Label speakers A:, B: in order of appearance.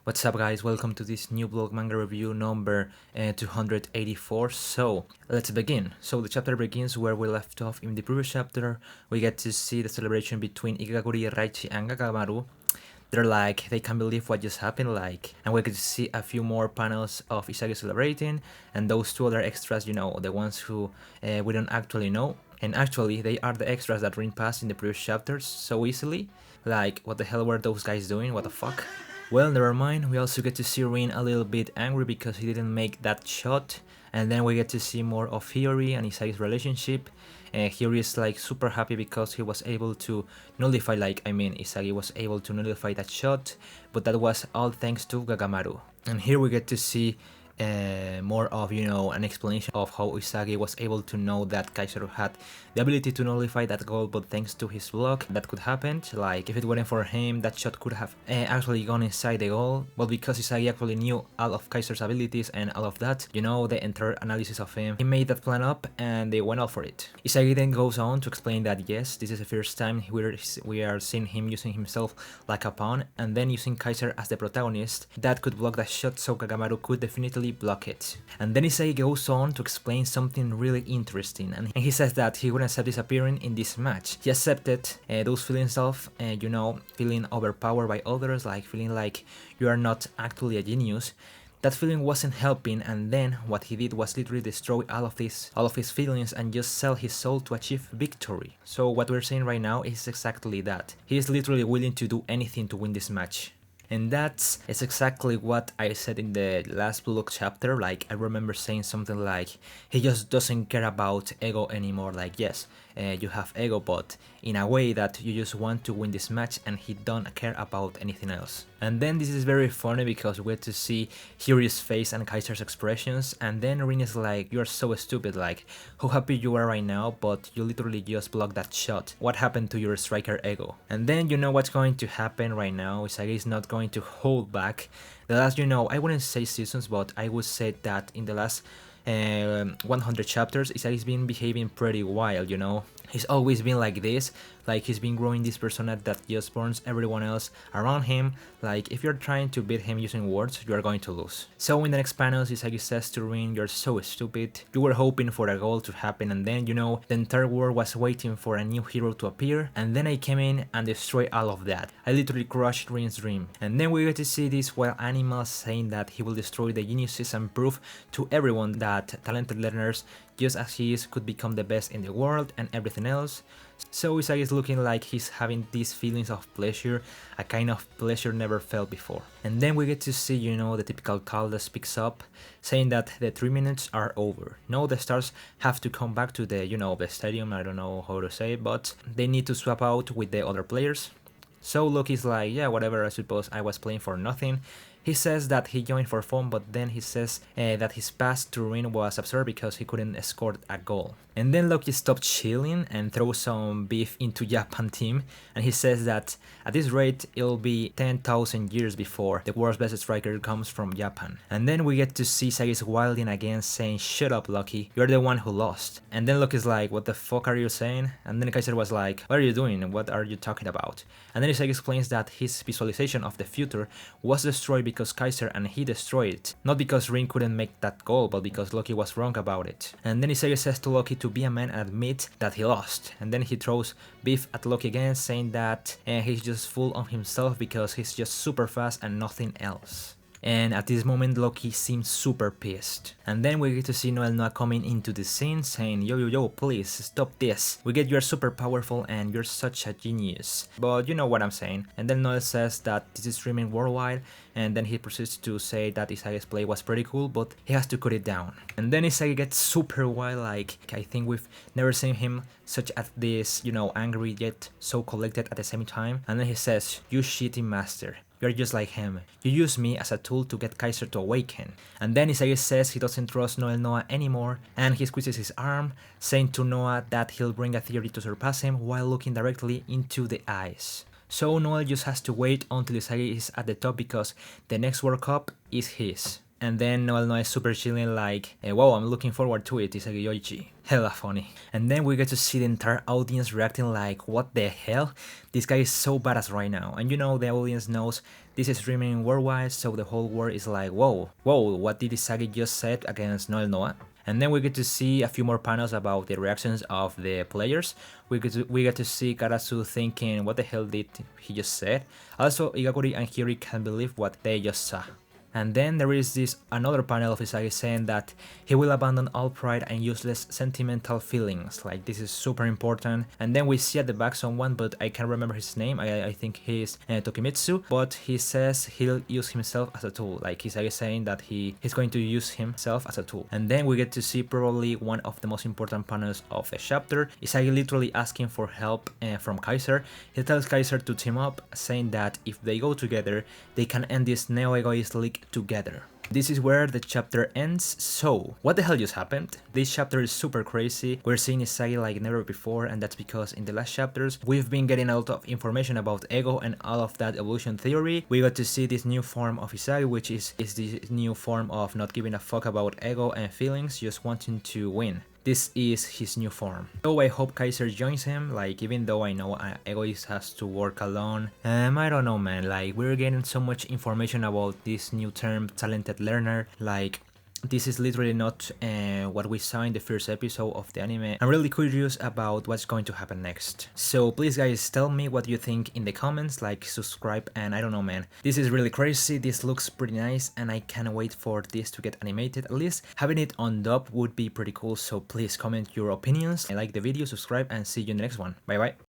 A: What's up guys, welcome to this new Lock Manga review number 284. So, let's begin. So the chapter begins where we left off in the previous chapter. We get to see the celebration between Ikaguri, Raichi and Gakamaru. They're like, they can't believe what just happened, and we get to see a few more panels of Isagi celebrating, and those two other extras, the ones who we don't actually know. And actually, they are the extras that Rin passed in the previous chapters so easily. Like, what the hell were those guys doing? What the fuck? Well, never mind, we also get to see Rin a little bit angry because he didn't make that shot, and then we get to see more of Hiyori and Isagi's relationship. Hiyori is like super happy because he was able to nullify, Isagi was able to nullify that shot, but that was all thanks to Gagamaru. And here we get to see more of, an explanation of how Isagi was able to know that Kaiser had the ability to nullify that goal, but thanks to his block that could happen. Like, if it weren't for him, that shot could have actually gone inside the goal, but because Isagi actually knew all of Kaiser's abilities and all of that, the entire analysis of him, he made that plan up and they went all for it. Isagi then goes on to explain that yes, this is the first time we are seeing him using himself like a pawn, and then using Kaiser as the protagonist that could block that shot, so Kagamaru could definitely block it. And then Isagi goes on to explain something really interesting, and he says that he wouldn't accept disappearing in this match. He accepted those feelings of, feeling overpowered by others, like feeling like you are not actually a genius. That feeling wasn't helping, and then what he did was literally destroy all of his feelings and just sell his soul to achieve victory. So what we're saying right now is exactly that. He is literally willing to do anything to win this match. And that's exactly what I said in the last Blue Lock chapter. Like, I remember saying something like, he just doesn't care about ego anymore. Like, yes, you have ego, but in a way that you just want to win this match and he don't care about anything else. And then this is very funny because we get to see Hiyori's face and Kaiser's expressions, and then Rin is like, you're so stupid, like, how happy you are right now, but you literally just blocked that shot. What happened to your striker ego? And then you know what's going to happen right now. Isagi is not going to hold back. The last, I wouldn't say seasons, but I would say that in the last 100 chapters, Isagi's been behaving pretty wild, He's always been like this, like he's been growing this persona that just burns everyone else around him. Like, if you're trying to beat him using words, you are going to lose. So in the next panels, Isagi says to Rin, you're so stupid, you were hoping for a goal to happen, and then, the entire world was waiting for a new hero to appear, and then I came in and destroyed all of that. I literally crushed Rin's dream. And then we get to see this wild animal saying that he will destroy the geniuses and prove to everyone that talented learners, just as he is, could become the best in the world and everything else. So Isagi is looking like he's having these feelings of pleasure, a kind of pleasure never felt before. And then we get to see, the typical call that speaks up, saying that the 3 minutes are over. No, the stars have to come back to the, the stadium, I don't know how to say it, but they need to swap out with the other players. So Loki's like, yeah, whatever, I suppose I was playing for nothing. He says that he joined for fun, but then he says that his pass to Rin was absurd because he couldn't score a goal. And then Loki stopped chilling and throws some beef into Japan team, and he says that at this rate it'll be 10,000 years before the world's best striker comes from Japan. And then we get to see Isagi's wilding again, saying, shut up Loki, you're the one who lost. And then Loki's like, what the fuck are you saying? And then Kaiser was like, what are you doing? What are you talking about? And then Isagi explains that his visualization of the future was destroyed because Kaiser and he destroyed it. Not because Rin couldn't make that goal, but because Loki was wrong about it. And then Isagi says to Loki to be a man and admit that he lost. And then he throws beef at Loki again, saying that he's just full of himself because he's just super fast and nothing else. And at this moment Loki seems super pissed. And then we get to see Noah coming into the scene saying, yo, please stop this. We get you're super powerful and you're such a genius. But you know what I'm saying. And then Noel says that this is streaming worldwide, and then he proceeds to say that Isagi's play was pretty cool, but he has to cut it down. And then Isagi gets super wild, like I think we've never seen him such at this, angry yet so collected at the same time. And then he says, you shitty master. You're just like him. You use me as a tool to get Kaiser to awaken. And then Isagi says he doesn't trust Noah anymore, and he squeezes his arm, saying to Noah that he'll bring a theory to surpass him while looking directly into the eyes. So Noel just has to wait until Isagi is at the top because the next World Cup is his. and then Noel Noe is super chilling like, wow, I'm looking forward to it, Isagi Yoichi. Hella funny. And then we get to see the entire audience reacting like, what the hell? This guy is so badass right now. And you know, the audience knows this is streaming worldwide, so the whole world is like, whoa, what did Isagi just said against Noel Noah? And then we get to see a few more panels about the reactions of the players. We get to see Karasu thinking, what the hell did he just said? Also, Igakuri and Hiri can't believe what they just saw. And then there is this another panel of Isagi saying that he will abandon all pride and useless sentimental feelings, like this is super important. And then we see at the back someone, but I can't remember his name, I think he's Tokimitsu, but he says he'll use himself as a tool, like Isagi saying that he's going to use himself as a tool. And then we get to see probably one of the most important panels of the chapter, Isagi literally asking for help from Kaiser. He tells Kaiser to team up, saying that if they go together, they can end this neo-egoist league together. This is where the chapter ends. So, what the hell just happened? This chapter is super crazy. We're seeing Isagi like never before, and that's because in the last chapters we've been getting a lot of information about ego and all of that evolution theory. We got to see this new form of Isagi, which is this new form of not giving a fuck about ego and feelings, just wanting to win. This is his new form. So I hope Kaiser joins him, like even though I know Egoist has to work alone. I don't know, man, like we're getting so much information about this new term, talented learner, like this is literally not what we saw in the first episode of the anime. I'm really curious about what's going to happen next. So please guys, tell me what you think in the comments, like, subscribe, and I don't know, man. This is really crazy, this looks pretty nice, and I can't wait for this to get animated. At least having it on dub would be pretty cool, so please comment your opinions, and like the video, subscribe, and see you in the next one. Bye bye.